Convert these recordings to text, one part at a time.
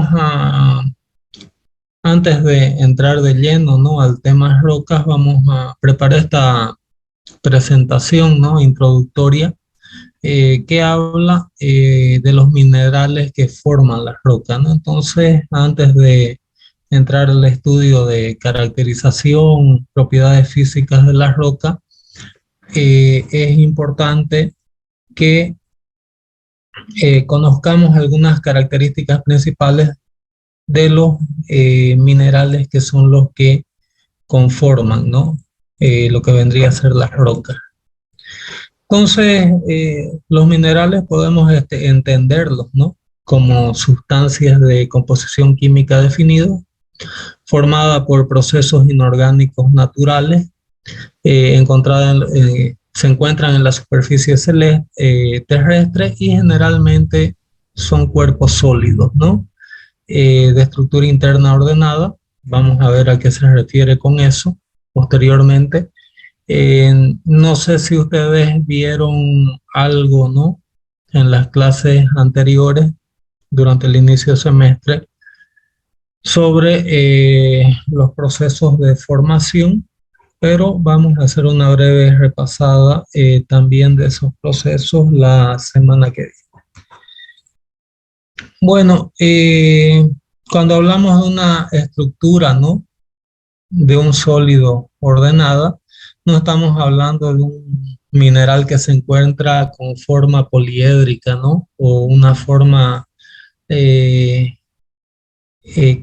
vamos a, antes de entrar de lleno, ¿no?, al tema rocas, vamos a preparar esta presentación, ¿no?, introductoria, que habla de los minerales que forman las rocas, ¿no? Entonces, antes de entrar al estudio de caracterización, propiedades físicas de las rocas, es importante que conozcamos algunas características principales de los minerales que son los que conforman, ¿no? Lo que vendría a ser las rocas. Entonces, los minerales podemos entenderlos, ¿no?, como sustancias de composición química definida, formada por procesos inorgánicos naturales, se encuentran en la superficie terrestre y generalmente son cuerpos sólidos, ¿no? De estructura interna ordenada. Vamos a ver a qué se refiere con eso posteriormente. No sé si ustedes vieron algo, ¿no?, en las clases anteriores durante el inicio del semestre sobre los procesos de formación, pero vamos a hacer una breve repasada también de esos procesos la semana que viene. Bueno, cuando hablamos de una estructura, ¿no?, de un sólido ordenada, no estamos hablando de un mineral que se encuentra con forma poliédrica, ¿no?, o una forma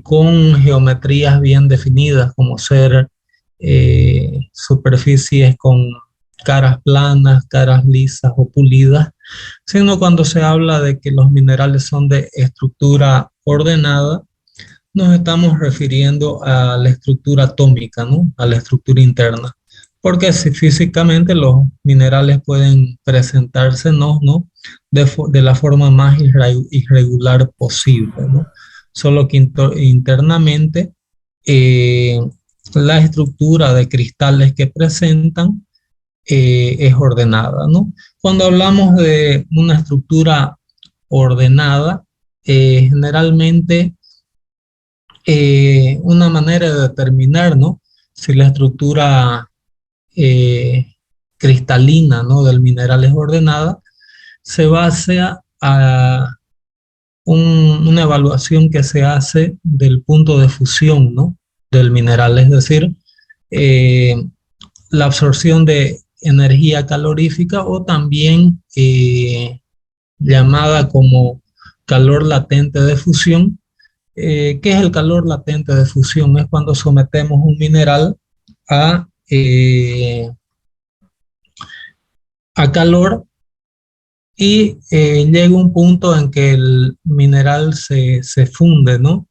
con geometrías bien definidas, como ser superficies con caras planas, caras lisas o pulidas, sino cuando se habla de que los minerales son de estructura ordenada, nos estamos refiriendo a la estructura atómica, ¿no?, a la estructura interna. Porque si físicamente los minerales pueden presentarse, ¿no?, de la forma más irregular posible, ¿no? Solo que internamente eh, la estructura de cristales que presentan es ordenada, ¿no? Cuando hablamos de una estructura ordenada, generalmente una manera de determinar, ¿no?, si la estructura eh, cristalina, ¿no?, del mineral es ordenada, se basa a una evaluación que se hace del punto de fusión, ¿no?, del mineral, es decir, eh, la absorción de energía calorífica, o también llamada como calor latente de fusión. ¿Qué es el calor latente de fusión? Es cuando sometemos un mineral a, a calor y llega un punto en que el mineral se funde, ¿no?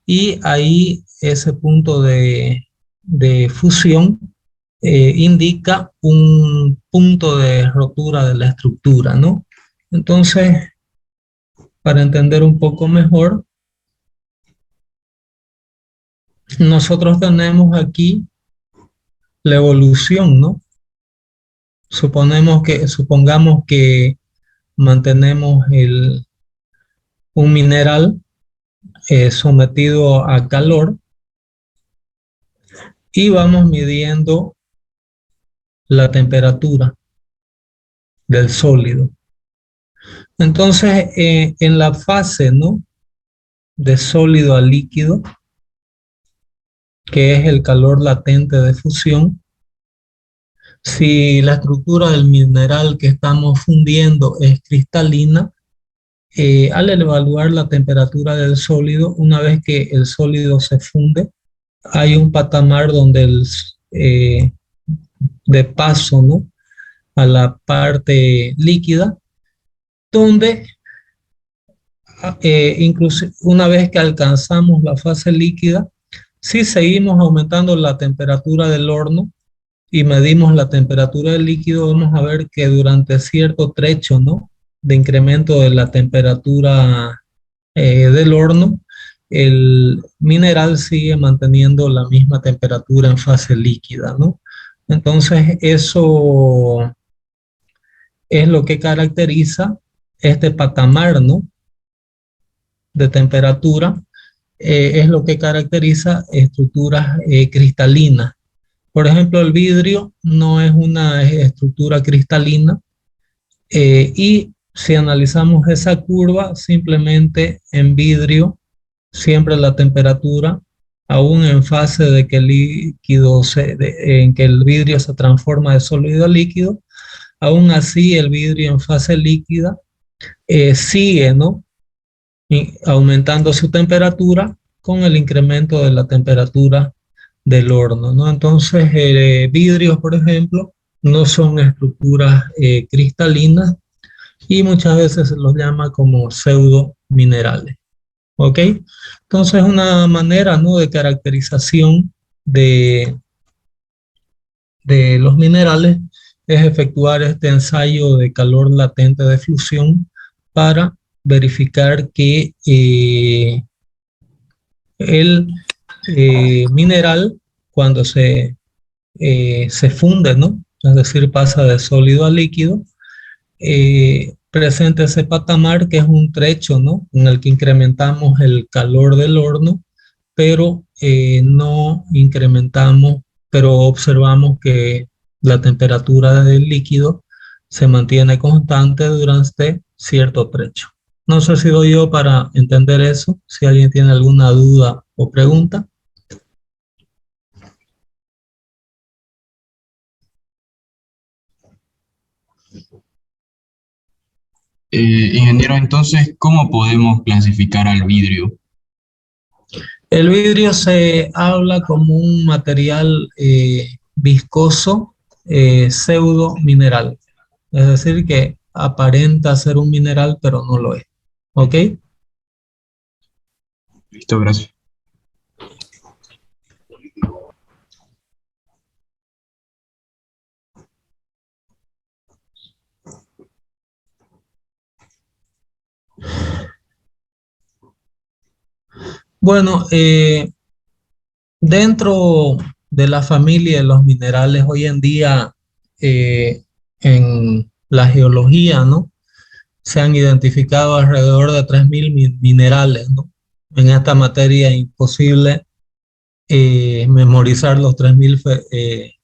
Y ahí ese punto de fusión indica un punto de rotura de la estructura, ¿no? Entonces, para entender un poco mejor, nosotros tenemos aquí la evolución, ¿no? Supongamos que mantenemos un mineral sometido a calor y vamos midiendo la temperatura del sólido. Entonces, en la fase, ¿no?, de sólido a líquido, que es el calor latente de fusión, si la estructura del mineral que estamos fundiendo es cristalina, al evaluar la temperatura del sólido, una vez que el sólido se funde, hay un patamar donde de paso, ¿no?, a la parte líquida, donde incluso una vez que alcanzamos la fase líquida, si seguimos aumentando la temperatura del horno y medimos la temperatura del líquido, vamos a ver que durante cierto trecho, ¿no?, de incremento de la temperatura del horno, el mineral sigue manteniendo la misma temperatura en fase líquida, ¿no? Entonces, eso es lo que caracteriza este patamar, ¿no?, de temperatura, es lo que caracteriza estructuras cristalinas. Por ejemplo, el vidrio no es una estructura cristalina, y si analizamos esa curva, simplemente en vidrio, siempre la temperatura, aún en fase de que el líquido en que el vidrio se transforma de sólido a líquido, aún así el vidrio en fase líquida sigue, ¿no? Aumentando su temperatura con el incremento de la temperatura del horno, ¿no? Entonces, vidrios, por ejemplo, no son estructuras cristalinas y muchas veces se los llama como pseudo minerales, ¿ok? Entonces, una manera, ¿no?, de caracterización de los minerales es efectuar este ensayo de calor latente de fusión para verificar que el mineral, cuando se funde, ¿no? Es decir, pasa de sólido a líquido, presenta ese patamar que es un trecho, ¿no?, en el que incrementamos el calor del horno, pero no incrementamos, pero observamos que la temperatura del líquido se mantiene constante durante cierto trecho. No sé si doy yo para entender eso, si alguien tiene alguna duda o pregunta. Ingeniero, entonces, ¿cómo podemos clasificar al vidrio? El vidrio se habla como un material viscoso, pseudo mineral, es decir, que aparenta ser un mineral, pero no lo es. ¿Ok? Listo, gracias. Bueno, dentro de la familia de los minerales, hoy en día en la geología, ¿no?, se han identificado alrededor de 3.000 minerales, ¿no? En esta materia es imposible memorizar los 3.000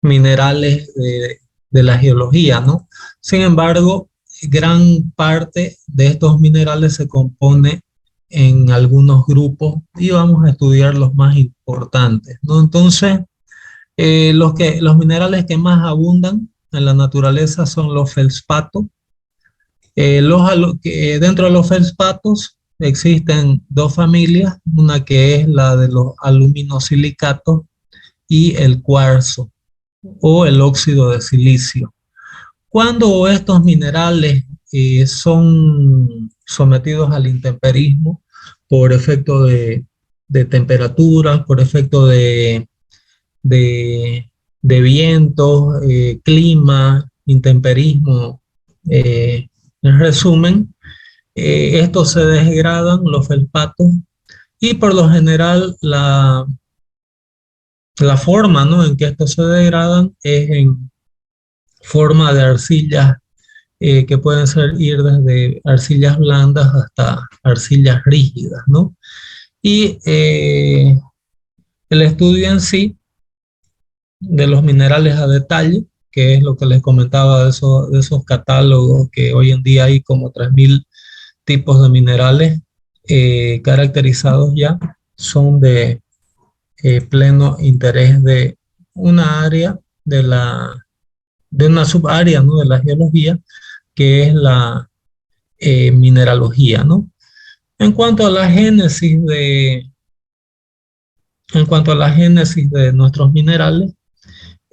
minerales de la geología, ¿no? Sin embargo, gran parte de estos minerales se compone en algunos grupos y vamos a estudiar los más importantes, ¿no? Entonces, los minerales que más abundan en la naturaleza son los feldspatos. Dentro de los feldspatos existen dos familias, una que es la de los aluminosilicatos y el cuarzo o el óxido de silicio. Cuando estos minerales son sometidos al intemperismo por efecto de temperaturas, por efecto de, de vientos, clima, intemperismo, en resumen, estos se degradan, los feldspatos, y por lo general la forma, ¿no?, en que estos se degradan es en forma de arcillas que pueden ir desde arcillas blandas hasta arcillas rígidas, ¿no? Y el estudio en sí de los minerales a detalle, que es lo que les comentaba de esos catálogos que hoy en día hay como 3.000 tipos de minerales caracterizados ya, son de pleno interés de una área de una subárea, ¿no?, de la geología, que es la mineralogía, ¿no? En cuanto a la génesis en cuanto a la génesis de nuestros minerales,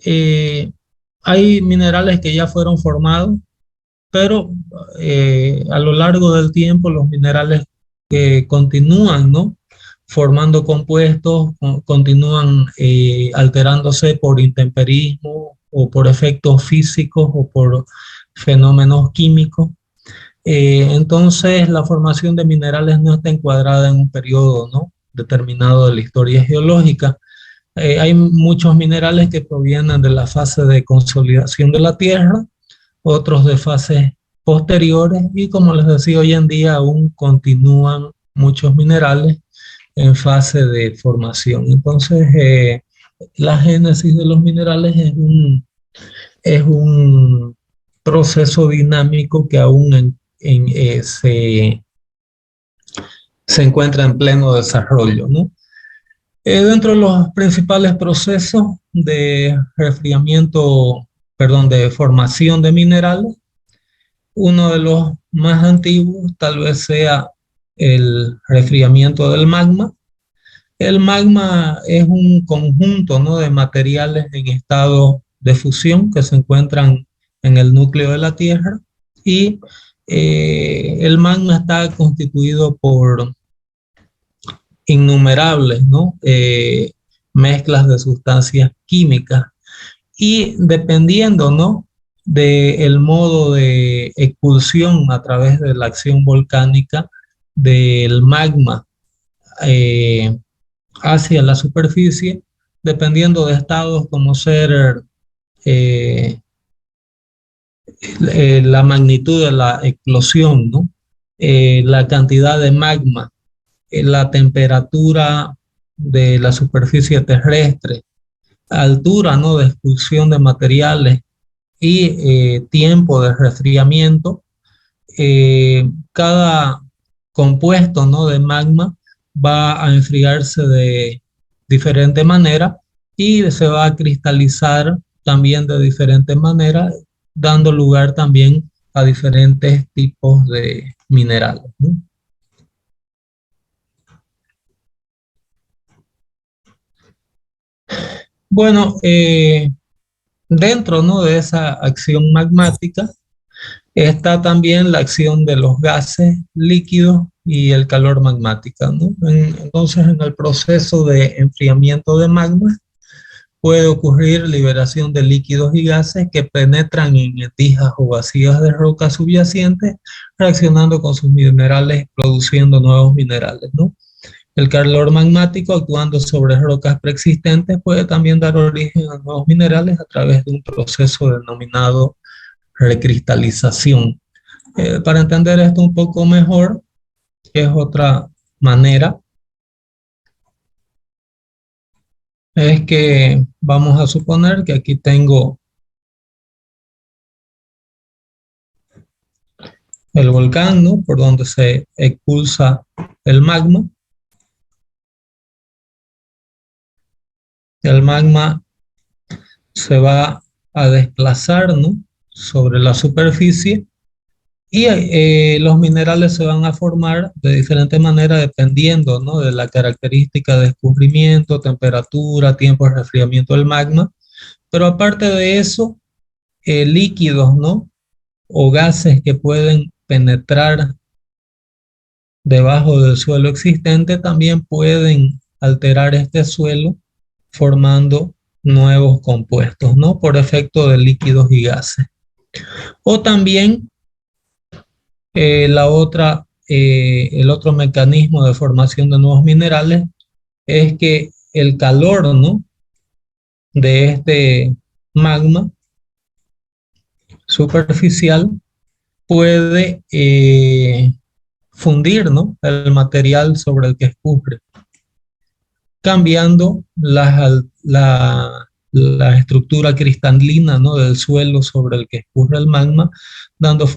eh, hay minerales que ya fueron formados, pero a lo largo del tiempo los minerales que continúan, ¿no?, formando compuestos, continúan alterándose por intemperismo o por efectos físicos o por fenómenos químicos. Entonces, la formación de minerales no está encuadrada en un periodo, ¿no?, determinado de la historia geológica. Hay muchos minerales que provienen de la fase de consolidación de la Tierra, otros de fases posteriores y, como les decía, hoy en día aún continúan muchos minerales en fase de formación. Entonces, la génesis de los minerales es un proceso dinámico que aún se encuentra en pleno desarrollo, ¿no? Dentro de los principales procesos de resfriamiento, perdón, de formación de minerales, uno de los más antiguos tal vez sea el resfriamiento del magma. El magma es un conjunto, ¿no?, de materiales en estado de fusión que se encuentran en el núcleo de la Tierra y el magma está constituido por innumerables, ¿no?, mezclas de sustancias químicas y dependiendo, ¿no?, del modo de expulsión a través de la acción volcánica del magma eh, hacia la superficie, dependiendo de estados como ser eh, la magnitud de la explosión, ¿no? La cantidad de magma, la temperatura de la superficie terrestre, altura, ¿no?, de expulsión de materiales y tiempo de resfriamiento. Cada compuesto, ¿no?, de magma va a enfriarse de diferente manera y se va a cristalizar también de diferente manera, dando lugar también a diferentes tipos de minerales, ¿no? Bueno, dentro, ¿no?, de esa acción magmática está también la acción de los gases líquidos y el calor magmático, ¿no? Entonces, en el proceso de enfriamiento de magma puede ocurrir liberación de líquidos y gases que penetran en etijas o vasijas de rocas subyacentes, reaccionando con sus minerales, produciendo nuevos minerales, ¿no? El calor magmático, actuando sobre rocas preexistentes, puede también dar origen a nuevos minerales a través de un proceso denominado recristalización. Para entender esto un poco mejor, que es otra manera, es que vamos a suponer que aquí tengo el volcán, ¿no?, por donde se expulsa el magma. El magma se va a desplazar, ¿no?, sobre la superficie y los minerales se van a formar de diferente manera dependiendo, ¿no?, de la característica de escurrimiento, temperatura, tiempo de resfriamiento del magma. Pero aparte de eso, líquidos, ¿no?, o gases que pueden penetrar debajo del suelo existente también pueden alterar este suelo formando nuevos compuestos, ¿no?, por efecto de líquidos y gases. O también el otro mecanismo de formación de nuevos minerales es que el calor, ¿no?, de este magma superficial puede fundir, ¿no?, el material sobre el que escurre, cambiando la estructura cristalina, ¿no?, del suelo sobre el que escurre el magma, dando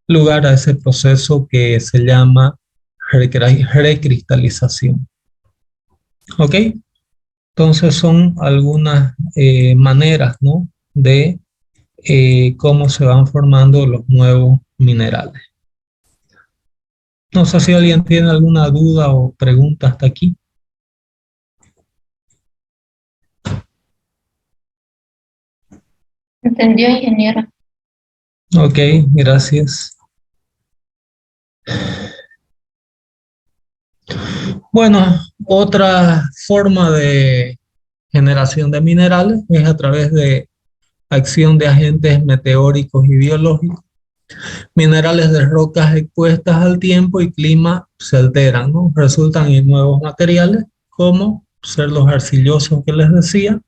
lugar a ese proceso que se llama recristalización. ¿Ok? Entonces son algunas maneras, ¿no?, de cómo se van formando los nuevos minerales. No sé si alguien tiene alguna duda o pregunta hasta aquí. Entendió, ingeniero. Ok, gracias. Bueno, otra forma de generación de minerales es a través de acción de agentes meteóricos y biológicos. Minerales de rocas expuestas al tiempo y clima se alteran, ¿no? Resultan en nuevos materiales como ser los arcillosos que les decía.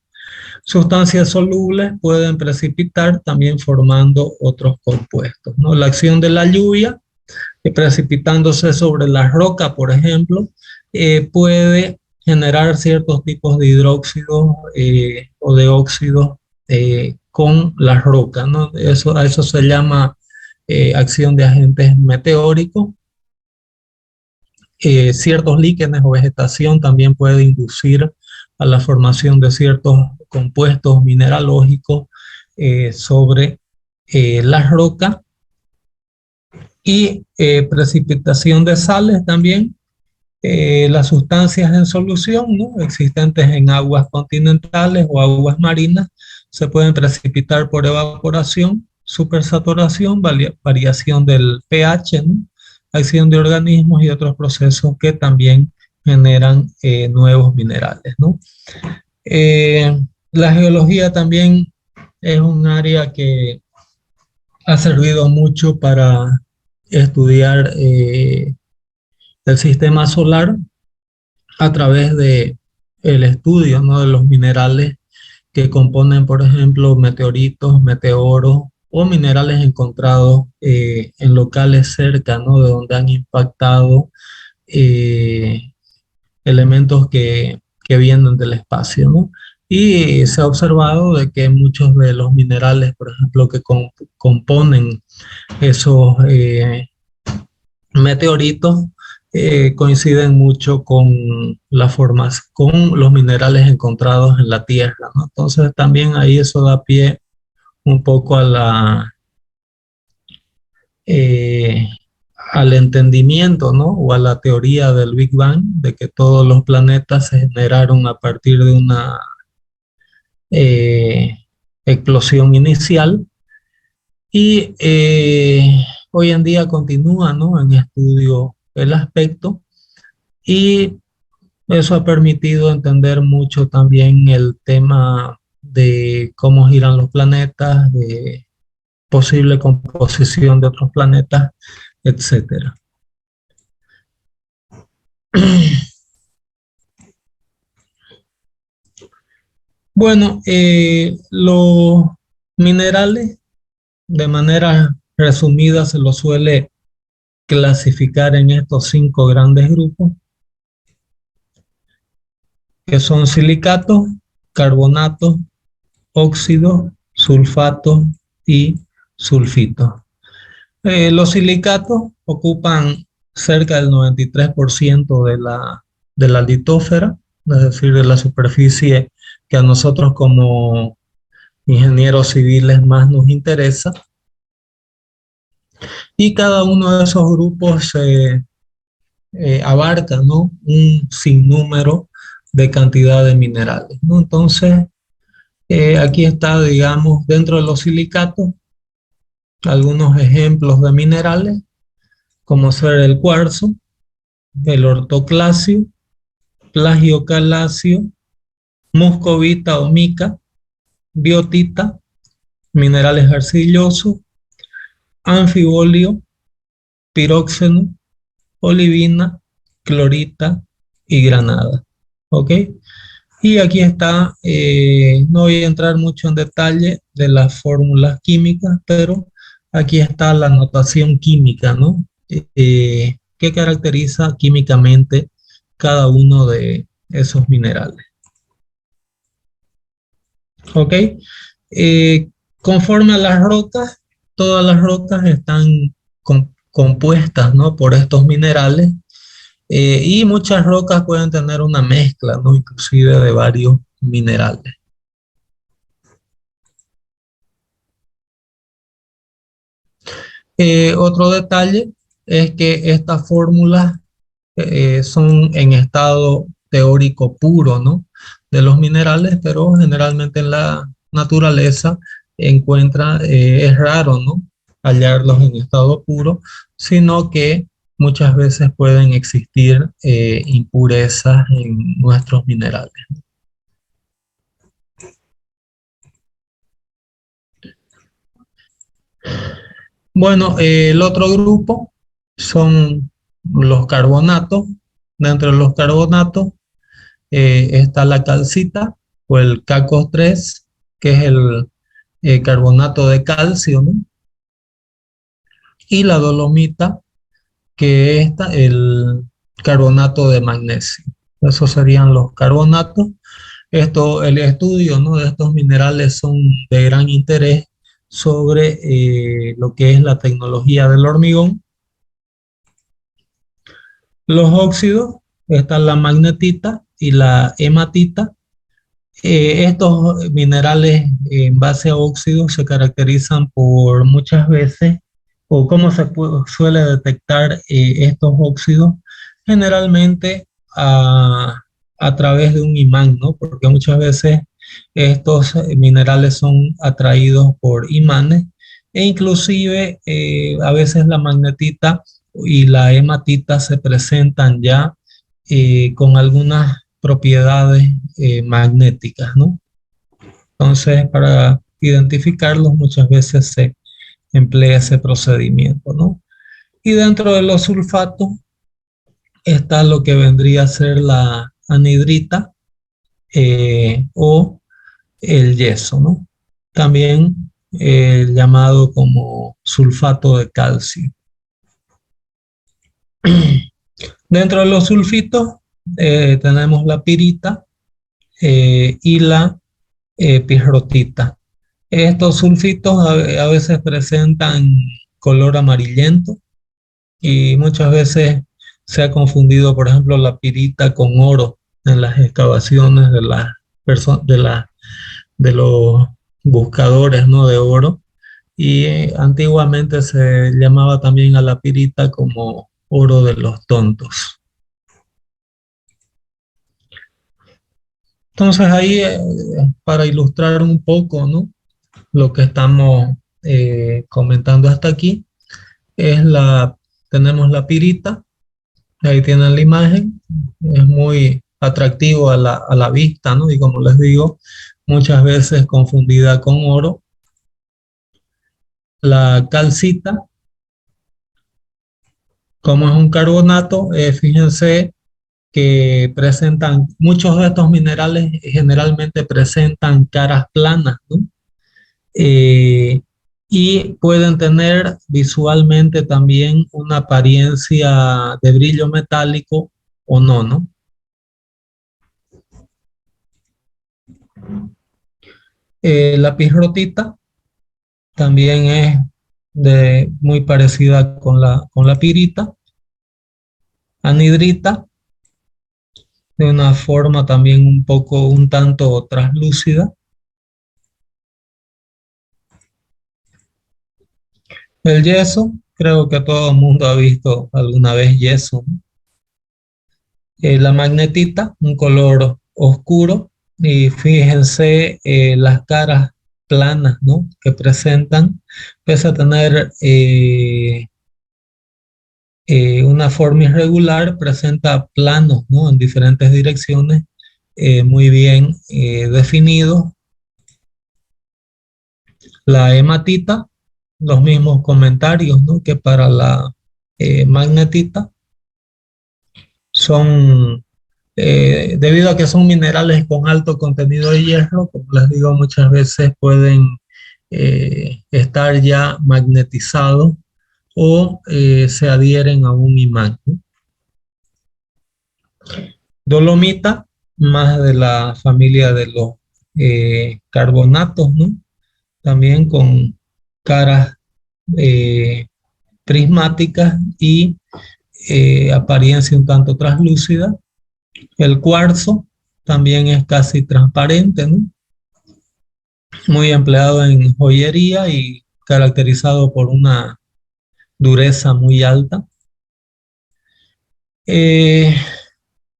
Sustancias solubles pueden precipitar también formando otros compuestos, ¿no? La acción de la lluvia precipitándose sobre la roca, por ejemplo, puede generar ciertos tipos de hidróxidos o de óxidos con la roca, ¿no? Eso, a eso se llama acción de agentes meteóricos. Ciertos líquenes o vegetación también puede inducir a la formación de ciertos compuestos mineralógicos sobre la roca y precipitación de sales también. Las sustancias en solución, ¿no?, existentes en aguas continentales o aguas marinas se pueden precipitar por evaporación, supersaturación, variación del pH, ¿no?, acción de organismos y otros procesos que también generan nuevos minerales, ¿no? La geología también es un área que ha servido mucho para estudiar el sistema solar a través de el estudio, ¿no?, de los minerales que componen, por ejemplo, meteoritos, meteoros o minerales encontrados en locales cerca, ¿no?, de donde han impactado eh, elementos que vienen del espacio, ¿no? Y se ha observado de que muchos de los minerales, por ejemplo, que componen esos meteoritos, coinciden mucho con las formas, con los minerales encontrados en la Tierra, ¿no? Entonces también ahí eso da pie un poco a eh, al entendimiento, ¿no?, o a la teoría del Big Bang, de que todos los planetas se generaron a partir de una eh, explosión inicial y hoy en día continúa, ¿no?, en estudio el aspecto y eso ha permitido entender mucho también el tema de cómo giran los planetas, de posible composición de otros planetas, etcétera. Bueno, los minerales, de manera resumida, se los suele clasificar en estos 5 grandes grupos, que son silicatos, carbonatos, óxidos, sulfatos y sulfitos. Los silicatos ocupan cerca del 93% de la litósfera, es decir, de la superficie que a nosotros como ingenieros civiles más nos interesa. Y cada uno de esos grupos abarca, ¿no?, un sinnúmero de cantidad de minerales, ¿no? Entonces, aquí está, digamos, dentro de los silicatos, algunos ejemplos de minerales, como ser el cuarzo, el ortoclasio, plagiocalacio, muscovita o mica, biotita, minerales arcillosos, anfibolio, piróxeno, olivina, clorita y granada. ¿Ok? Y aquí está, no voy a entrar mucho en detalle de las fórmulas químicas, pero aquí está la notación química, ¿no? Que caracteriza químicamente cada uno de esos minerales. ¿Ok? Conforme a las rocas, todas las rocas están compuestas, ¿no?, por estos minerales y muchas rocas pueden tener una mezcla, ¿no?, inclusive de varios minerales. Otro detalle es que estas fórmulas son en estado teórico puro, ¿no?, de los minerales, pero generalmente en la naturaleza es raro, ¿no?, hallarlos en estado puro, sino que muchas veces pueden existir impurezas en nuestros minerales. Bueno, el otro grupo son los carbonatos. Dentro de los carbonatos está la calcita o el CaCO3, que es el carbonato de calcio, ¿no?, y la dolomita, que es el carbonato de magnesio. Esos serían los carbonatos. El estudio, ¿no?, de estos minerales son de gran interés sobre lo que es la tecnología del hormigón. Los óxidos, está la magnetita y la hematita. Estos minerales en base a óxidos se caracterizan por muchas veces, o cómo suele detectar estos óxidos, generalmente a través de un imán, ¿no? Porque muchas veces estos minerales son atraídos por imanes e inclusive a veces la magnetita y la hematita se presentan ya con algunas propiedades magnéticas, ¿no? Entonces, para identificarlos muchas veces se emplea ese procedimiento, ¿no? Y dentro de los sulfatos está lo que vendría a ser la anhidrita o el yeso, ¿no? También llamado como sulfato de calcio. Dentro de los sulfitos tenemos la pirita y la pirrotita. Estos sulfitos a veces presentan color amarillento y muchas veces se ha confundido, por ejemplo, la pirita con oro en las excavaciones de los buscadores, ¿no?, de oro. Y antiguamente se llamaba también a la pirita como oro de los tontos. Entonces ahí, para ilustrar un poco, ¿no?, lo que estamos comentando hasta aquí, tenemos la pirita, ahí tienen la imagen, es muy atractivo a la vista, ¿no? Y como les digo, muchas veces confundida con oro. La calcita, como es un carbonato, fíjense que muchos de estos minerales generalmente presentan caras planas, ¿no? Eh, y pueden tener visualmente también una apariencia de brillo metálico o no, ¿no? La pirrotita también es muy parecida con la pirita. Anhidrita, de una forma también un tanto translúcida. El yeso, creo que todo el mundo ha visto alguna vez yeso, ¿no? La magnetita, un color oscuro, y fíjense las caras planas, ¿no?, que presentan, pese a tener una forma irregular, presenta planos, ¿no?, en diferentes direcciones, muy bien definidos. La hematita, los mismos comentarios, ¿no?, que para la magnetita. Son, debido a que son minerales con alto contenido de hierro, como les digo, muchas veces pueden estar ya magnetizados o se adhieren a un imán, ¿no? Dolomita, más de la familia de los carbonatos, ¿no? También con caras eh, prismáticas y apariencia un tanto translúcida. El cuarzo también es casi transparente, ¿no? Muy empleado en joyería y caracterizado por una dureza muy alta. Eh,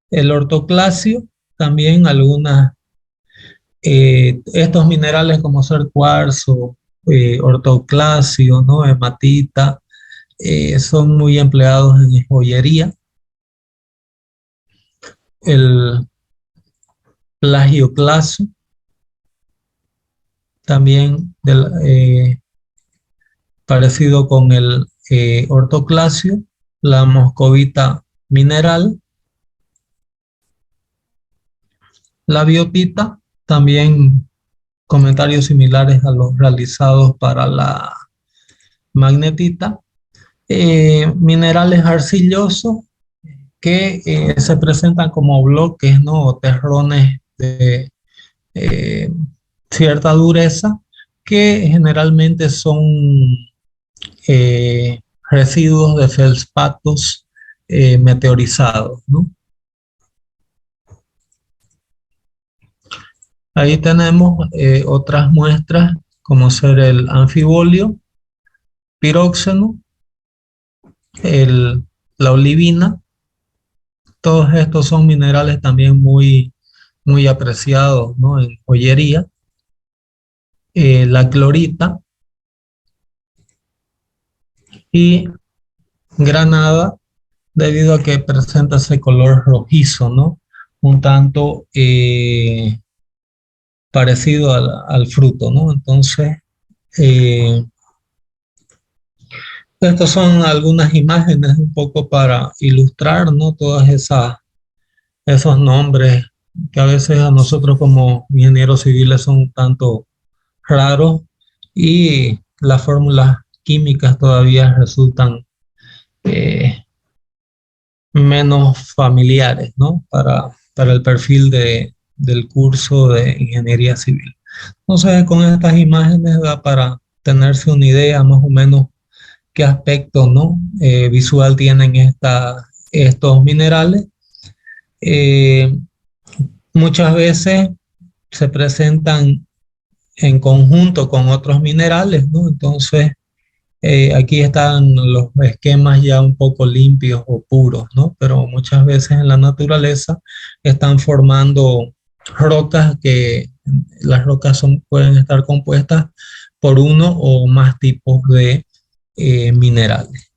el ortoclasio, también estos minerales como ser cuarzo, ortoclasio, ¿no?, hematita, son muy empleados en joyería. El plagioclaso, también parecido con el ortoclasio. La moscovita mineral, la biotita, también comentarios similares a los realizados para la magnetita. Minerales arcillosos que se presentan como bloques, ¿no? O terrones de eh, cierta dureza, que generalmente son eh, residuos de feldspatos meteorizados, ¿no? Ahí tenemos otras muestras, como ser el anfibolio, piróxeno, el, la olivina. Todos estos son minerales también muy apreciados, ¿no? En joyería. La clorita y granada, debido a que presenta ese color rojizo, ¿no? Un tanto parecido al fruto, ¿no? Entonces, eh, estas son algunas imágenes un poco para ilustrar, ¿no? Esos nombres que a veces a nosotros como ingenieros civiles son un tanto raros y las fórmulas químicas todavía resultan eh, menos familiares, ¿no? Para el perfil del curso de ingeniería civil. Entonces, con estas imágenes da para tenerse una idea más o menos qué aspecto, ¿no? Visual tienen estos minerales. Eh, Muchas veces se presentan en conjunto con otros minerales, ¿no? Entonces, aquí están los esquemas ya un poco limpios o puros, ¿no? Pero muchas veces en la naturaleza están formando rocas que las rocas pueden estar compuestas por uno o más tipos de minerales.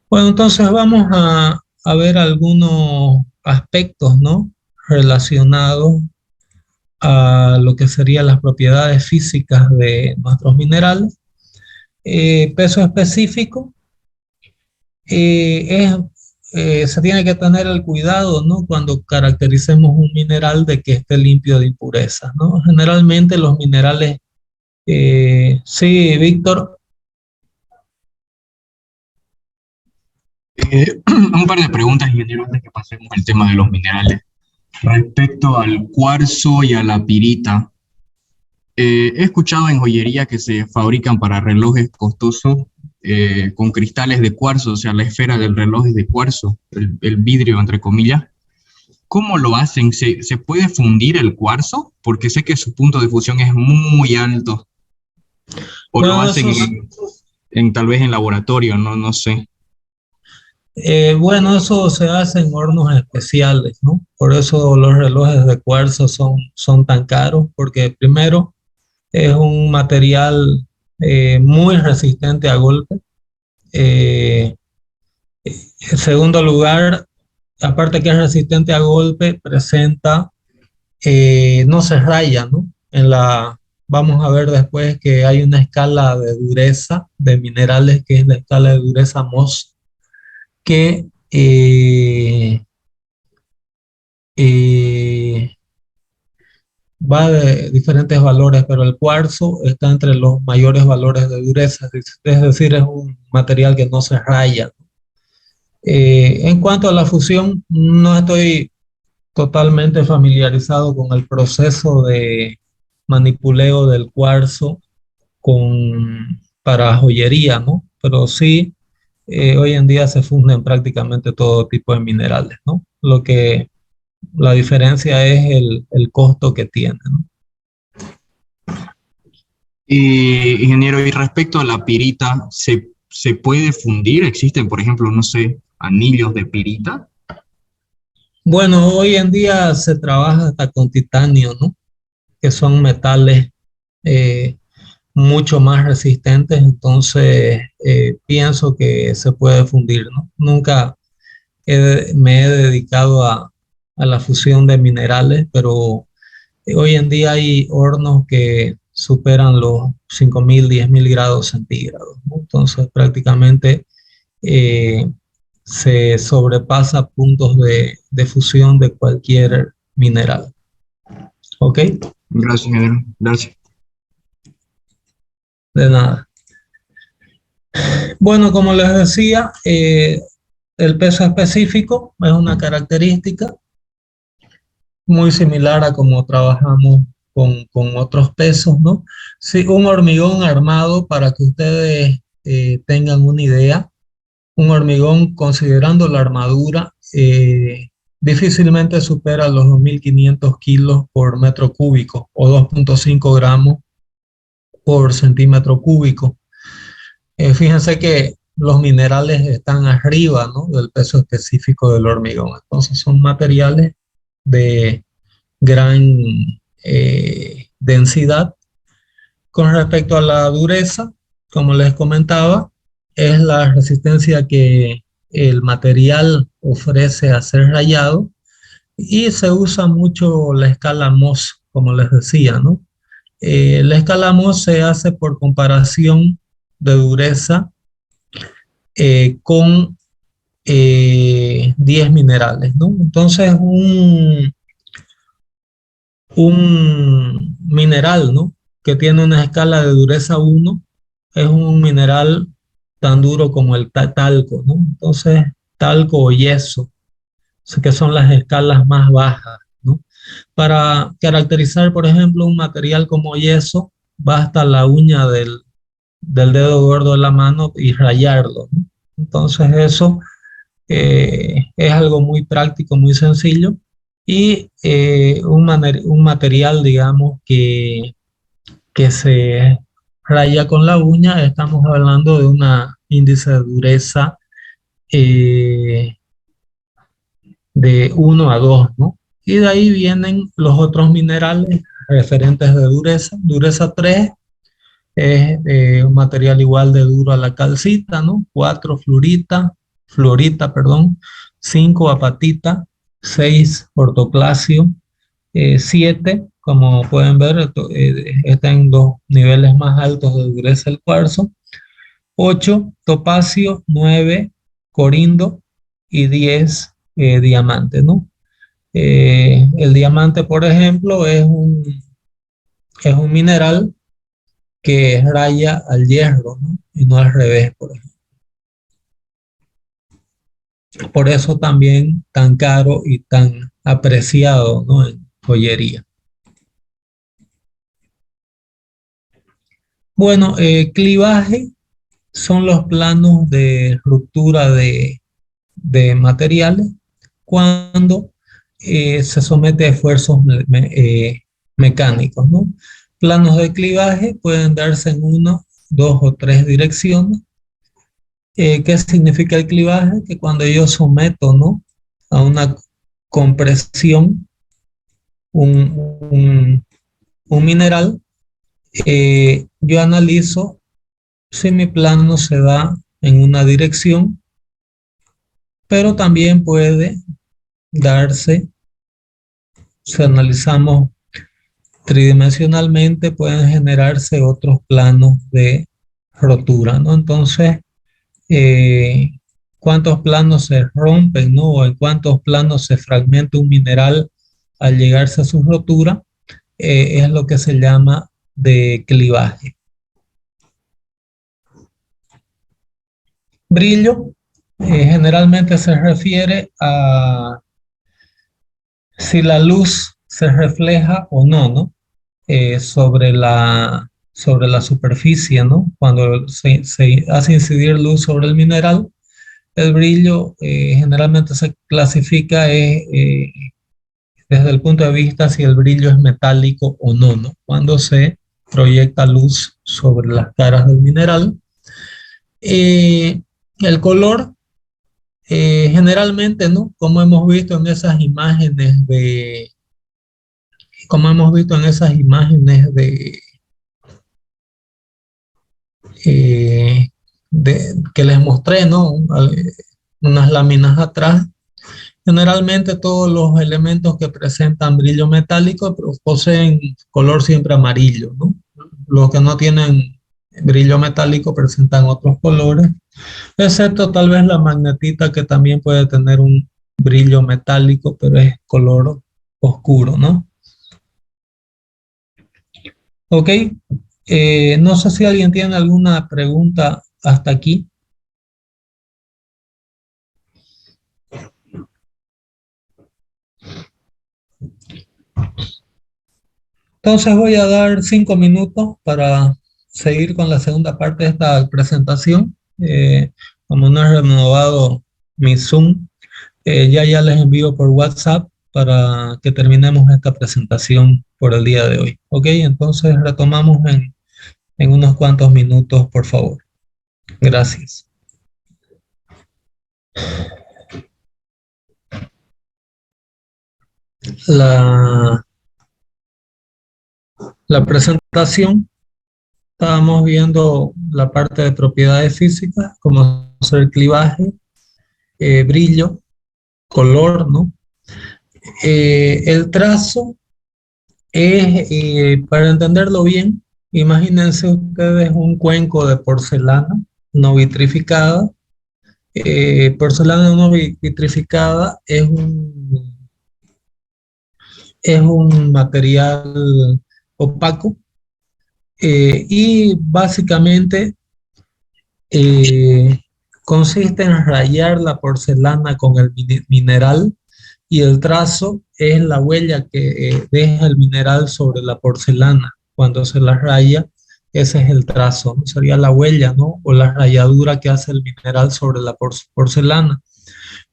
Bueno, entonces vamos a ver algunos aspectos, ¿no? Relacionados a lo que serían las propiedades físicas de nuestros minerales. Peso específico, eh, es, se tiene que tener el cuidado, ¿no? Cuando caractericemos un mineral de que esté limpio de impurezas, ¿no? Generalmente los minerales, sí, Víctor. Un par de preguntas, ingeniero, antes que pasemos al tema de los minerales. Respecto al cuarzo y a la pirita, he escuchado en joyería que se fabrican para relojes costosos con cristales de cuarzo, o sea, la esfera del reloj es de cuarzo, el vidrio, entre comillas. ¿Cómo lo hacen? ¿Se puede fundir el cuarzo? Porque sé que su punto de fusión es muy alto. O lo Bueno, hacen tal vez en laboratorio, no, no sé. bueno, eso se hace en hornos especiales, ¿no? Por eso los relojes de cuarzo son tan caros, porque primero es un material muy resistente a golpes. Eh, en segundo lugar, aparte que es resistente a golpe, presenta, no se raya, ¿no? Vamos a ver después que hay una escala de dureza de minerales que es la escala de dureza Mohs, que eh, va de diferentes valores, pero el cuarzo está entre los mayores valores de dureza, es decir, es un material que no se raya. En cuanto a la fusión, no estoy totalmente familiarizado con el proceso de manipuleo del cuarzo para joyería, ¿no? Pero sí, hoy en día se funden prácticamente todo tipo de minerales, ¿no? La diferencia es el costo que tiene, ¿no? Y, ingeniero, y respecto a la pirita, ¿se puede fundir? ¿Existen, por ejemplo, no sé, anillos de pirita? Bueno, hoy en día se trabaja hasta con titanio, ¿no? Que son metales eh, mucho más resistentes, entonces pienso que se puede fundir, ¿no? Nunca me he dedicado a la fusión de minerales, pero hoy en día hay hornos que superan los 5.000, 10.000 grados centígrados, ¿no? Entonces prácticamente eh, se sobrepasa puntos de fusión de cualquier mineral. ¿Ok? Gracias, ingeniero. Gracias. De nada. Bueno, como les decía, el peso específico es una característica muy similar a cómo trabajamos con otros pesos, ¿no? Sí, un hormigón armado, para que ustedes tengan una idea, un hormigón considerando la armadura, difícilmente supera los 2.500 kilos por metro cúbico o 2,5 gramos por centímetro cúbico. Fíjense que los minerales están arriba, ¿no?, del peso específico del hormigón. Entonces son materiales de gran densidad. Con respecto a la dureza, como les comentaba, es la resistencia que el material ofrece a ser rayado, y se usa mucho la escala Mohs, como les decía, ¿no? La escala Mohs se hace por comparación de dureza con 10 minerales, ¿no? Entonces, un mineral, ¿no?, que tiene una escala de dureza 1, es un mineral tan duro como el talco, ¿no? Entonces, talco o yeso, que son las escalas más bajas, ¿no? Para caracterizar, por ejemplo, un material como yeso, basta la uña del dedo gordo de la mano y rayarlo, ¿no? Entonces, eso es algo muy práctico, muy sencillo, y un material, digamos, que se raya con la uña, estamos hablando de una índice de dureza eh, de 1 a 2, ¿no? Y de ahí vienen los otros minerales referentes de dureza. Dureza 3 es un material igual de duro a la calcita, ¿no? 4, fluorita, perdón. 5, apatita. 6, ortoclasio. 7, como pueden ver, está en dos niveles más altos de dureza el cuarzo. 8, topacio. 9, corindo. Y 10, diamante, ¿no? El diamante, por ejemplo, es un mineral que raya al hierro, ¿no?, y no al revés, por ejemplo. Por eso también tan caro y tan apreciado, ¿no?, en joyería. Bueno, clivaje son los planos de ruptura de materiales cuando se somete a esfuerzos mecánicos, ¿no? Planos de clivaje pueden darse en una, dos o tres direcciones. ¿Qué significa el clivaje? Que cuando yo someto, ¿no?, a una compresión un, un- un mineral, yo analizo si mi plano se da en una dirección, pero también puede darse, si analizamos tridimensionalmente, pueden generarse otros planos de rotura, ¿no? Entonces, eh, cuántos planos se rompen, ¿no?, o en cuántos planos se fragmenta un mineral al llegarse a su rotura, es lo que se llama de clivaje. Brillo generalmente se refiere a si la luz se refleja o no, ¿no? Sobre la superficie, ¿no? Cuando se hace incidir luz sobre el mineral, el brillo generalmente se clasifica desde el punto de vista si el brillo es metálico o no, ¿no? Cuando se proyecta luz sobre las caras del mineral. Eh, el color, generalmente, ¿no?, como hemos visto en esas imágenes eh, que les mostré, ¿no?, unas láminas atrás. Generalmente todos los elementos que presentan brillo metálico poseen color siempre amarillo, ¿no? Los que no tienen brillo metálico presentan otros colores, excepto tal vez la magnetita, que también puede tener un brillo metálico, pero es color oscuro, ¿no? Ok, no sé si alguien tiene alguna pregunta hasta aquí. Entonces voy a dar 5 minutos para seguir con la segunda parte de esta presentación. Como no he renovado mi Zoom, ya les envío por WhatsApp para que terminemos esta presentación por el día de hoy. Ok, entonces retomamos en unos cuantos minutos, por favor. Gracias. La, la presentación, estábamos viendo la parte de propiedades físicas, como ser clivaje, brillo, color, ¿no? El trazo es, para entenderlo bien, imagínense ustedes un cuenco de porcelana no vitrificada. Porcelana no vitrificada es un material opaco, y básicamente eh, consiste en rayar la porcelana con el mineral, y el trazo es la huella que deja el mineral sobre la porcelana. Cuando se la raya, ese es el trazo, ¿no? Sería la huella, ¿no? O la ralladura que hace el mineral sobre la porcelana.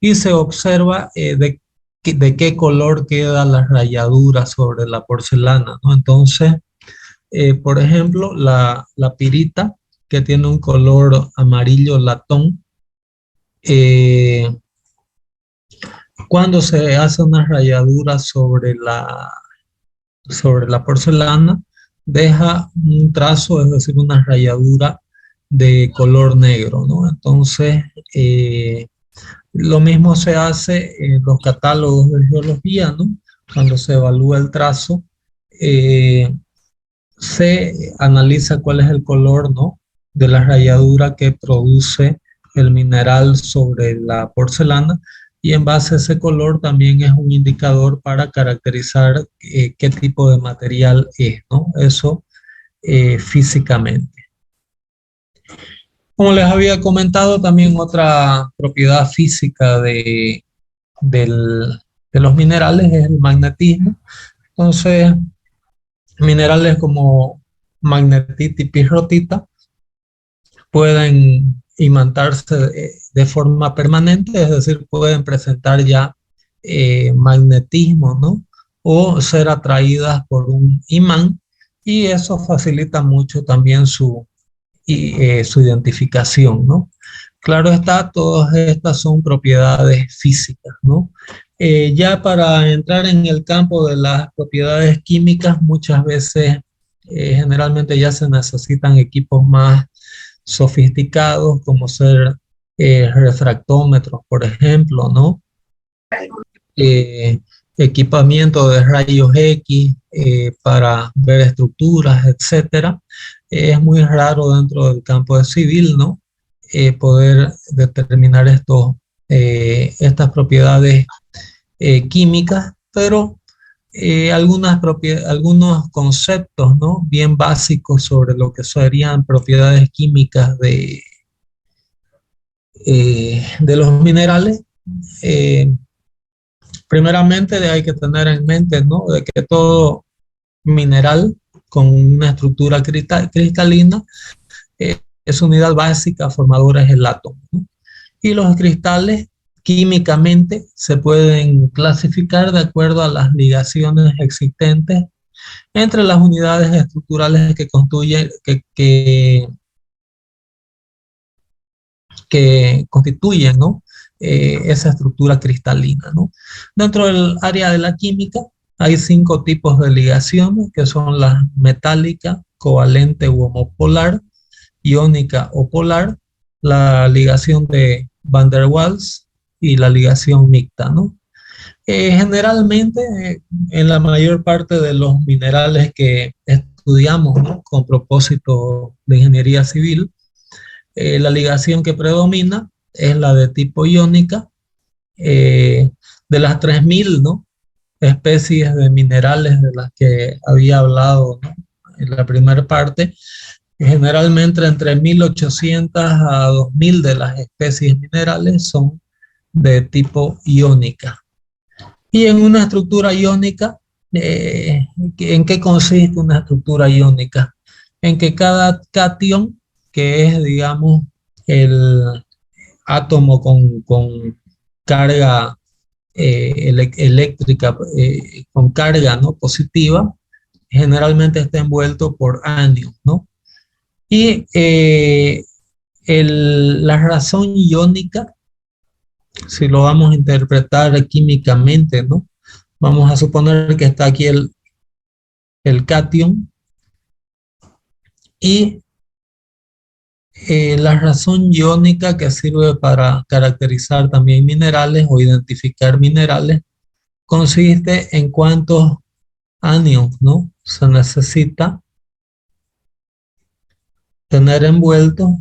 Y se observa de qué color queda la ralladura sobre la porcelana, ¿no? Entonces, por ejemplo, la pirita, que tiene un color amarillo latón, eh, cuando se hace una ralladura sobre la porcelana, deja un trazo, es decir, una ralladura de color negro, ¿no? Entonces, lo mismo se hace en los catálogos de geología, ¿no? Cuando se evalúa el trazo, eh, se analiza cuál es el color, ¿no? De la ralladura que produce el mineral sobre la porcelana, y en base a ese color también es un indicador para caracterizar qué tipo de material es, ¿no? Eso físicamente. Como les había comentado, también otra propiedad física del- de los minerales es el magnetismo. Entonces, minerales como magnetita y pirrotita pueden imantarse de forma permanente, es decir, pueden presentar ya magnetismo, ¿no? O ser atraídas por un imán, y eso facilita mucho también su identificación, ¿no? Claro está, todas estas son propiedades físicas, ¿no? Ya para entrar en el campo de las propiedades químicas, muchas veces, generalmente ya se necesitan equipos más sofisticados, como ser refractómetros, por ejemplo, ¿no? Eh, Equipamiento de rayos X para ver estructuras, etcétera. Es muy raro dentro del campo de civil, ¿no? Poder determinar estas propiedades químicas, pero algunos conceptos, ¿no? Bien básicos sobre lo que serían propiedades químicas de los minerales. Eh, Primeramente hay que tener en mente, ¿no? De que todo mineral con una estructura cristalina, su unidad básica formadora es el átomo, ¿no? Y los cristales químicamente se pueden clasificar de acuerdo a las ligaciones existentes entre las unidades estructurales que constituyen, ¿no? Esa estructura cristalina, ¿no? Dentro del área de la química hay 5 tipos de ligaciones, que son la metálica, covalente u homopolar, iónica o polar, la ligación de Van der Waals y la ligación mixta, ¿no? Generalmente, en la mayor parte de los minerales que estudiamos, ¿no? Con propósito de ingeniería civil, la ligación que predomina es la de tipo iónica. De las 3000, ¿no? especies de minerales de las que había hablado, ¿no? En la primera parte, Generalmente entre 1800 a 2000 de las especies minerales son de tipo iónica. Y en una estructura iónica, ¿en qué consiste una estructura iónica? En que cada cation, que es, digamos, el átomo con carga eléctrica, con carga, ¿no?, positiva, generalmente está envuelto por anios, ¿no? Y la razón iónica, si lo vamos a interpretar químicamente, ¿no? Vamos a suponer que está aquí el cation y la razón iónica que sirve para caracterizar también minerales o identificar minerales consiste en cuántos anios, ¿no?, se necesita tener envuelto,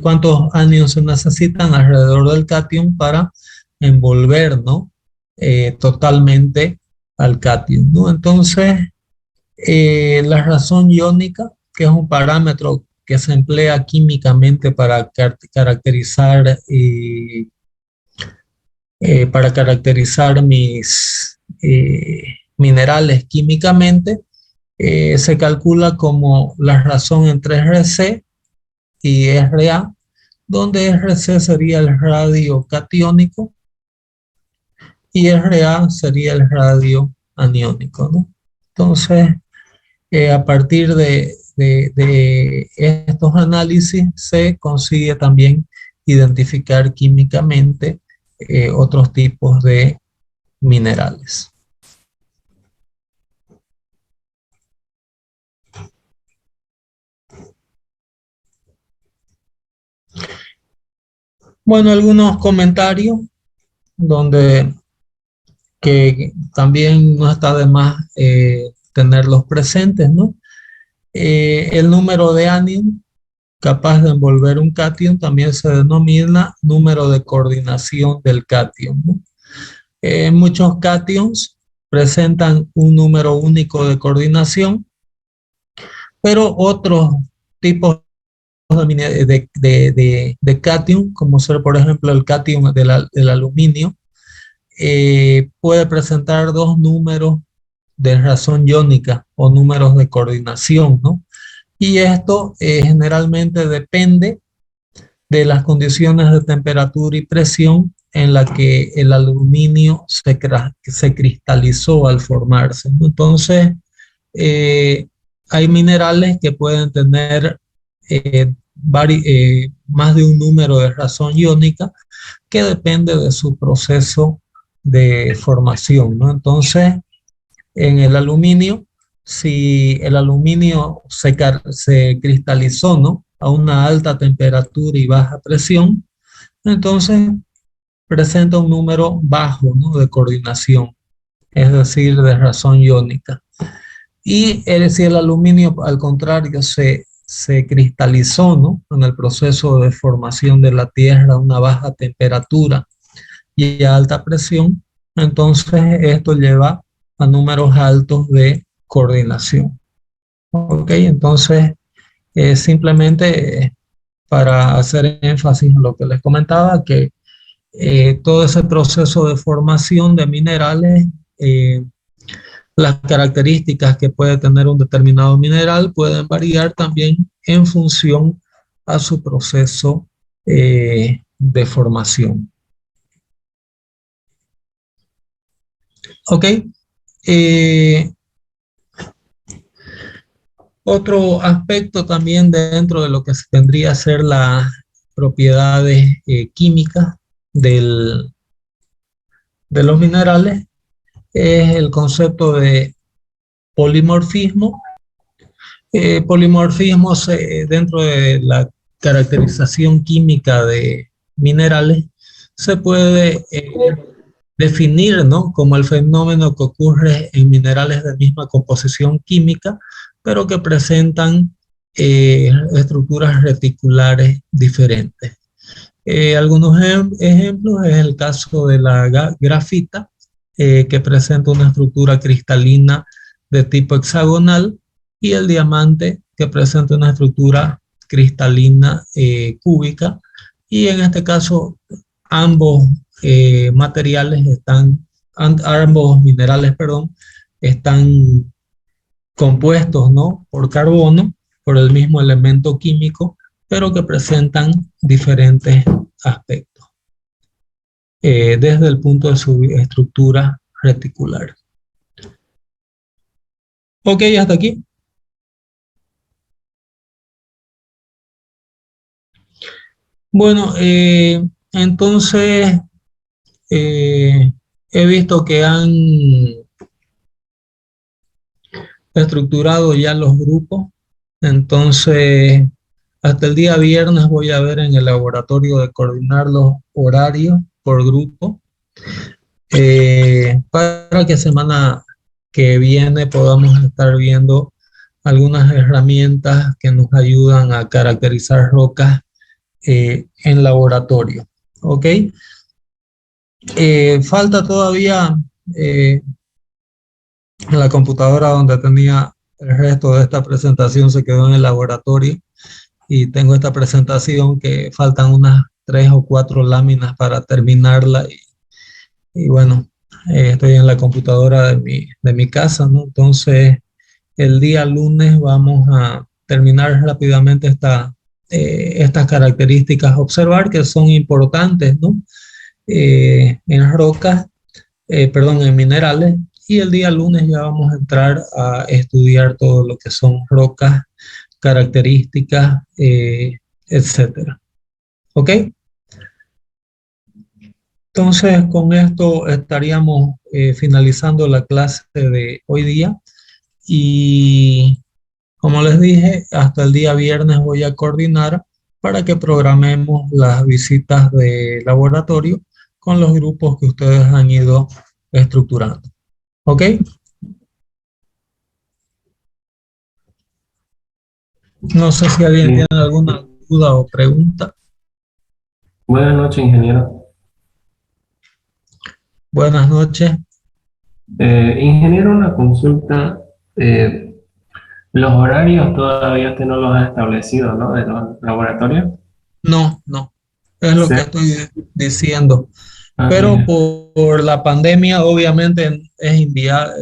cuántos anios se necesitan alrededor del cation para envolver, ¿no?, totalmente al cation, ¿no? Entonces, la razón iónica, que es un parámetro que se emplea químicamente caracterizar, mis minerales químicamente, se calcula como la razón entre RC y RA, donde RC sería el radio catiónico y RA sería el radio aniónico, ¿no? Entonces, a partir de estos análisis se consigue también identificar químicamente otros tipos de minerales. Bueno, algunos comentarios donde que también no está de más tenerlos presentes, ¿no? El número de anios capaz de envolver un cation también se denomina número de coordinación del cation, ¿no? Muchos cations presentan un número único de coordinación, pero otros tipos de cation, como ser por ejemplo el cation del aluminio, puede presentar dos números de razón iónica o números de coordinación, ¿no? Y esto generalmente depende de las condiciones de temperatura y presión en la que el aluminio se cristalizó al formarse, ¿no? Entonces, hay minerales que pueden tener más de un número de razón iónica que depende de su proceso de formación, ¿no? Entonces, en el aluminio, si el aluminio se cristalizó, ¿no?, a una alta temperatura y baja presión, entonces presenta un número bajo, ¿no?, de coordinación, es decir, de razón iónica. Y si el aluminio, al contrario, se cristalizó, ¿no?, en el proceso de formación de la Tierra a una baja temperatura y a alta presión, entonces esto lleva a números altos de coordinación. Ok, entonces simplemente para hacer énfasis en lo que les comentaba, que todo ese proceso de formación de minerales, las características que puede tener un determinado mineral pueden variar también en función a su proceso de formación. Ok. Otro aspecto también dentro de lo que vendría a ser las propiedades químicas de los minerales es el concepto de polimorfismo. Polimorfismo dentro de la caracterización química de minerales se puede definir, ¿no?, como el fenómeno que ocurre en minerales de misma composición química, pero que presentan estructuras reticulares diferentes. Algunos ejemplos es el caso de la grafita, que presenta una estructura cristalina de tipo hexagonal, y el diamante, que presente una estructura cristalina cúbica, y en este caso ambos ambos minerales, perdón, están compuestos, ¿no?, por carbono, por el mismo elemento químico, pero que presentan diferentes aspectos desde el punto de su estructura reticular. Ok, hasta aquí. Bueno, entonces he visto que han estructurado ya los grupos, entonces hasta el día viernes voy a ver en el laboratorio de coordinar los horarios por grupo, para que semana que viene podamos estar viendo algunas herramientas que nos ayudan a caracterizar rocas en laboratorio. ¿Ok? Falta todavía la computadora donde tenía el resto de esta presentación, se quedó en el laboratorio, y tengo esta presentación que faltan unas 3 o 4 láminas para terminarla, y bueno, estoy en la computadora de mi casa, ¿no? Entonces, el día lunes vamos a terminar rápidamente estas características, observar que son importantes, ¿no? En rocas, perdón, en minerales, y el día lunes ya vamos a entrar a estudiar todo lo que son rocas, características, etcétera. ¿Ok? Entonces, con esto estaríamos finalizando la clase de hoy día, y como les dije, hasta el día viernes voy a coordinar para que programemos las visitas de laboratorio con los grupos que ustedes han ido estructurando. ¿Ok? No sé si alguien tiene alguna duda o pregunta. Buenas noches, ingeniero. Buenas noches. Ingeniero, una consulta. Los horarios todavía usted no los ha establecido, ¿no? De los laboratorios. No, no. Es lo Sí. que estoy diciendo. Ah, Pero ya. por la pandemia, obviamente es inviable.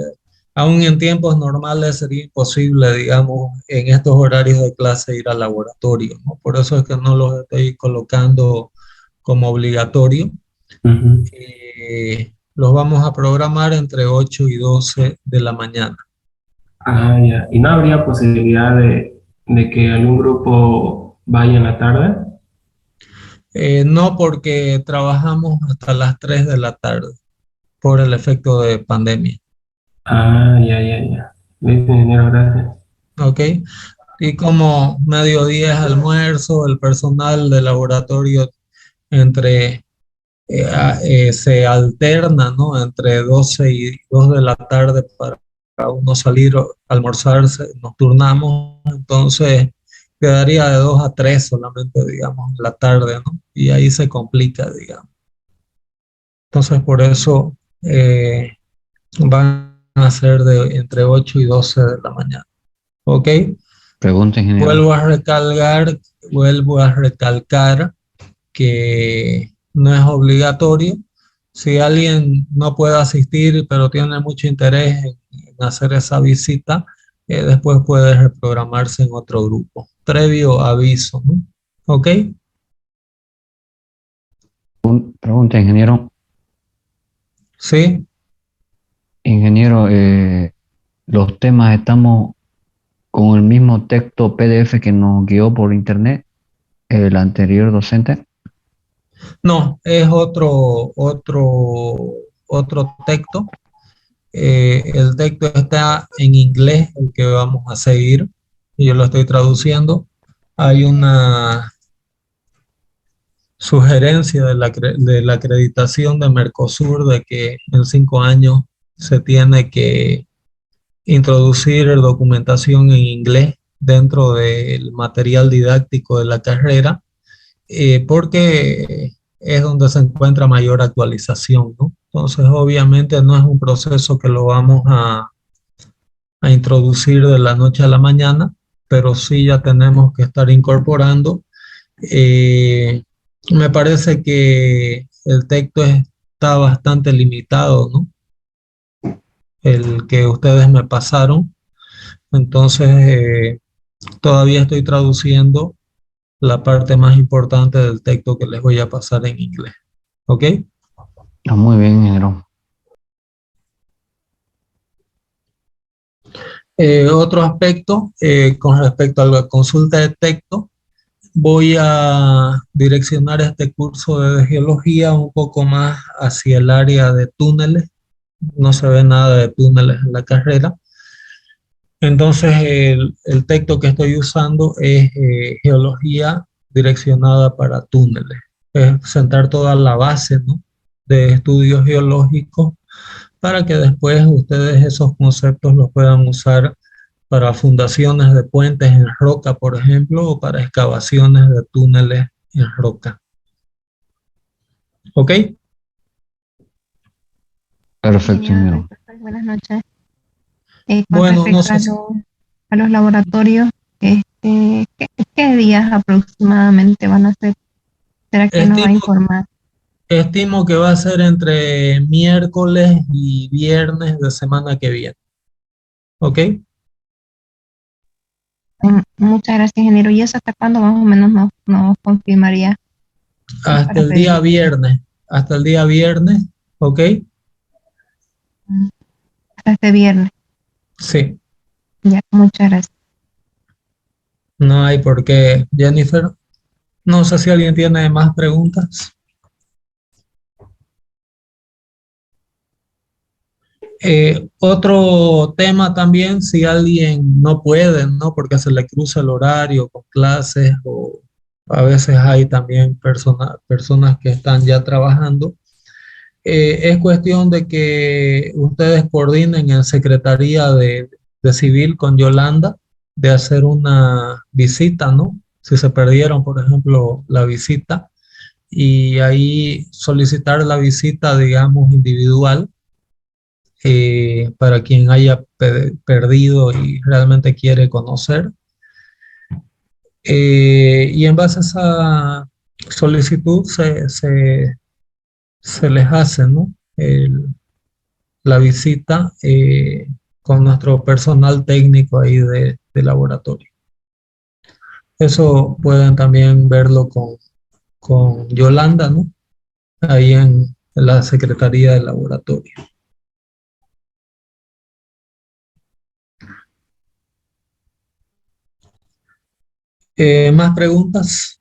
Aún en tiempos normales sería imposible, digamos, en estos horarios de clase ir al laboratorio, ¿no? Por eso es que no los estoy colocando como obligatorio. Ujú. Los vamos a programar entre 8 y 12 de la mañana. Ah, ya. ¿Y no habría posibilidad de que algún grupo vaya en la tarde? No, porque trabajamos hasta las 3 de la tarde por el efecto de pandemia. Ah, ya, ya, ya. Listo, ingeniero, gracias. ¿Ok? Y como mediodía es almuerzo, el personal de laboratorio entre se alterna, ¿no? Entre 12 y 2 de la tarde para uno salir a almorzarse, nos turnamos, entonces quedaría de 2 a 3 solamente, digamos, la tarde, ¿no? Y ahí se complica, digamos. Entonces, por eso van a ser de entre 8 y 12 de la mañana. ¿Ok? Pregunta, ingeniero. Vuelvo a recalcar que no es obligatorio. Si alguien no puede asistir, pero tiene mucho interés en hacer esa visita, después puede reprogramarse en otro grupo, previo aviso, ¿no? ¿Ok? Pregunta, ingeniero. Sí. Ingeniero, los temas estamos con el mismo texto PDF que nos guió por internet el anterior docente. No, es otro texto. El texto está en inglés, el que vamos a seguir, y yo lo estoy traduciendo. Hay una sugerencia de la acreditación de Mercosur de que en 5 años se tiene que introducir documentación en inglés dentro del material didáctico de la carrera, porque es donde se encuentra mayor actualización, ¿no? Entonces, obviamente no es un proceso que lo vamos a introducir de la noche a la mañana, pero sí ya tenemos que estar incorporando. Eh, Me parece que el texto está bastante limitado, ¿no? El que ustedes me pasaron. Entonces, todavía estoy traduciendo la parte más importante del texto que les voy a pasar en inglés. ¿Ok? Muy bien, ingeniero. Otro aspecto, con respecto a la consulta de texto, voy a direccionar este curso de geología un poco más hacia el área de túneles. No se ve nada de túneles en la carrera. Entonces, el texto que estoy usando es geología direccionada para túneles. Es sentar toda la base, ¿no?, de estudios geológicos para que después ustedes esos conceptos los puedan usar para fundaciones de puentes en roca, por ejemplo, o para excavaciones de túneles en roca. ¿Ok? Perfecto, Señor ingeniero. rector, buenas noches. Con Bueno, no respecto sé si a los laboratorios, ¿qué días aproximadamente van a ser? ¿Será que nos va a estimo, informar? estimo que va a ser entre miércoles y viernes de semana que viene. ¿Ok? Muchas gracias, ingeniero. ¿Y eso hasta cuándo más o menos nos confirmaría Hasta para el pedir día cita? viernes. Hasta el día viernes. ¿Ok? Mm, Hasta este viernes. Sí. Ya, muchas gracias. No hay por qué, Jennifer. No sé si alguien tiene más preguntas. Otro tema también, si alguien no puede, ¿no?, porque se le cruza el horario con clases, o a veces hay también personas que están ya trabajando, es cuestión de que ustedes coordinen en Secretaría de Civil con Yolanda de hacer una visita, ¿no? Si se perdieron, por ejemplo, la visita, y ahí solicitar la visita, digamos, individual, para quien haya perdido y realmente quiere conocer. Y en base a esa solicitud se les hace, ¿no?, la visita, con nuestro personal técnico ahí de laboratorio. Eso pueden también verlo con Yolanda, ¿no?, ahí en la Secretaría de Laboratorio. ¿Más preguntas?